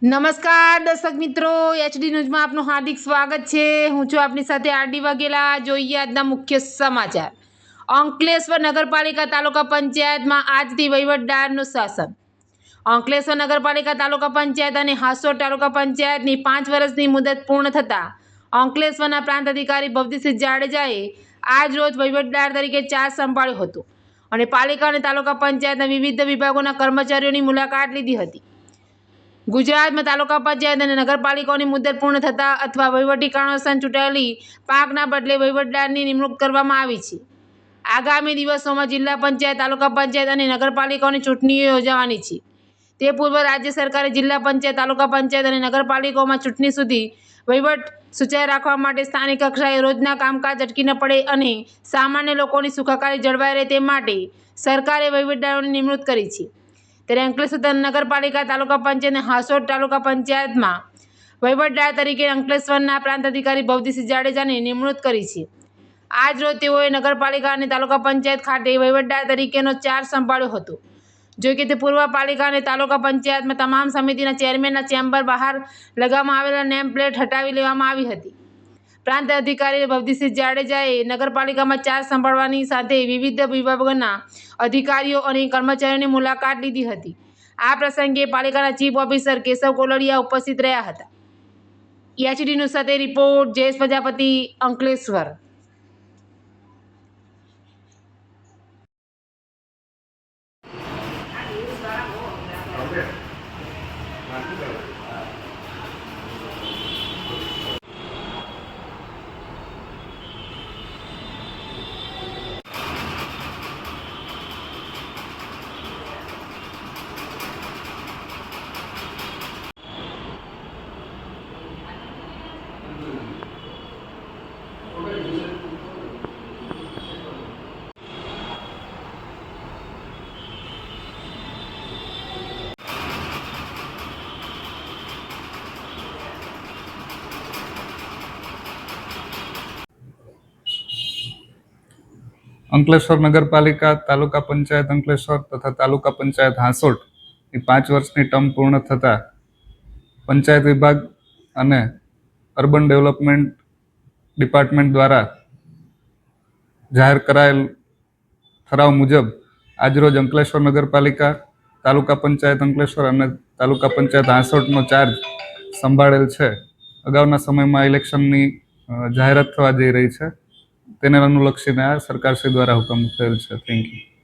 નમસ્કાર દર્શક મિત્રો, એચડી ન્યૂઝમાં આપનું હાર્દિક સ્વાગત છે। હું છું આપની સાથે આરડી વાઘેલા। જોઈએ આજના મુખ્ય સમાચાર। અંકલેશ્વર નગરપાલિકા તાલુકા પંચાયતમાં આજથી વહીવટદારનું શાસન। અંકલેશ્વર નગરપાલિકા તાલુકા પંચાયત અને હાસોટ તાલુકા પંચાયતની 5 વર્ષની મુદત પૂર્ણ થતાં અંકલેશ્વરના પ્રાંત અધિકારી ભવદીસિંહ જાડેજાએ આજ રોજ વહીવટદાર તરીકે ચાર્જ સંભાળ્યો હતો અને પાલિકા અને તાલુકા પંચાયતના વિવિધ વિભાગોના કર્મચારીઓની મુલાકાત લીધી હતી। ગુજરાતમાં તાલુકા પંચાયત અને નગરપાલિકાઓની મુદત પૂર્ણ થતાં અથવા વહીવટી કારણોસર ચૂંટાયેલી પાંખના બદલે વહીવટદારની નિમણૂક કરવામાં આવી છે। આગામી દિવસોમાં જિલ્લા પંચાયત, તાલુકા પંચાયત અને નગરપાલિકાઓની ચૂંટણીઓ યોજાવાની છે। તે પૂર્વે રાજ્ય સરકારે જિલ્લા પંચાયત, તાલુકા પંચાયત અને નગરપાલિકાઓમાં ચૂંટણી સુધી વહીવટ સુચાरू રાખવા માટે સ્થાનિક કક્ષાએ રોજના કામકાજ અટકી ન પડે અને સામાન્ય લોકોની સુખાકારી જળવાઈ રહે તે માટે સરકારે વહીવટદારોની નિમણૂક કરી છે। ત્યારે અંકલેશ્વર નગરપાલિકા, તાલુકા પંચાયત અને હાસોટ તાલુકા પંચાયતમાં વહીવટદાર તરીકે અંકલેશ્વરના પ્રાંત અધિકારી ભવદીસિંહ જાડેજાની નિમણૂક કરી છે। આજ રોજ તેઓએ નગરપાલિકા અને તાલુકા પંચાયત ખાતે વહીવટદાર તરીકેનો ચાર્જ સંભાળ્યો હતો। જો કે તે પૂર્વ પાલિકા અને તાલુકા પંચાયતમાં તમામ સમિતિના ચેરમેનના ચેમ્બર બહાર લગાવવામાં આવેલા નેમ પ્લેટ હટાવી લેવામાં આવી હતી। પ્રાંત અધિકારી ભવદીસિંહ જાડેજાએ નગરપાલિકામાં ચાર્જ સંભાળવાની સાથે વિવિધ વિભાગોના અધિકારીઓ અને કર્મચારીઓની મુલાકાત લીધી હતી। આ પ્રસંગે પાલિકાના ચીફ ઓફિસર કેશવ કોલડિયા ઉપસ્થિત રહ્યા હતા। એચડી ન્યૂઝ સાથે રિપોર્ટ જયેશ પ્રજાપતિ, અંકલેશ્વર। અંકલેશ્વર નગરપાલિકા, તાલુકા પંચાયત અંકલેશ્વર તથા તાલુકા પંચાયત હાંસોટ ની 5 વર્ષની ટર્મ પૂર્ણ થતાં પંચાયત વિભાગ અને અર્બન ડેવલપમેન્ટ ડિપાર્ટમેન્ટ દ્વારા જાહેર કરાયેલ ઠરાવ મુજબ આજરોજ અંકલેશ્વર નગરપાલિકા, તાલુકા પંચાયત અંકલેશ્વર અને તાલુકા પંચાયત હાંસોટનો ચાર્જ સંભાળેલ છે। અગાઉના સમયમાં ઇલેક્શનની જાહેરાત થવા જઈ રહી છે, તેને અનુલક્ષીને આ સરકારશ્રી દ્વારા હુકમ થયેલ છે। Thank you.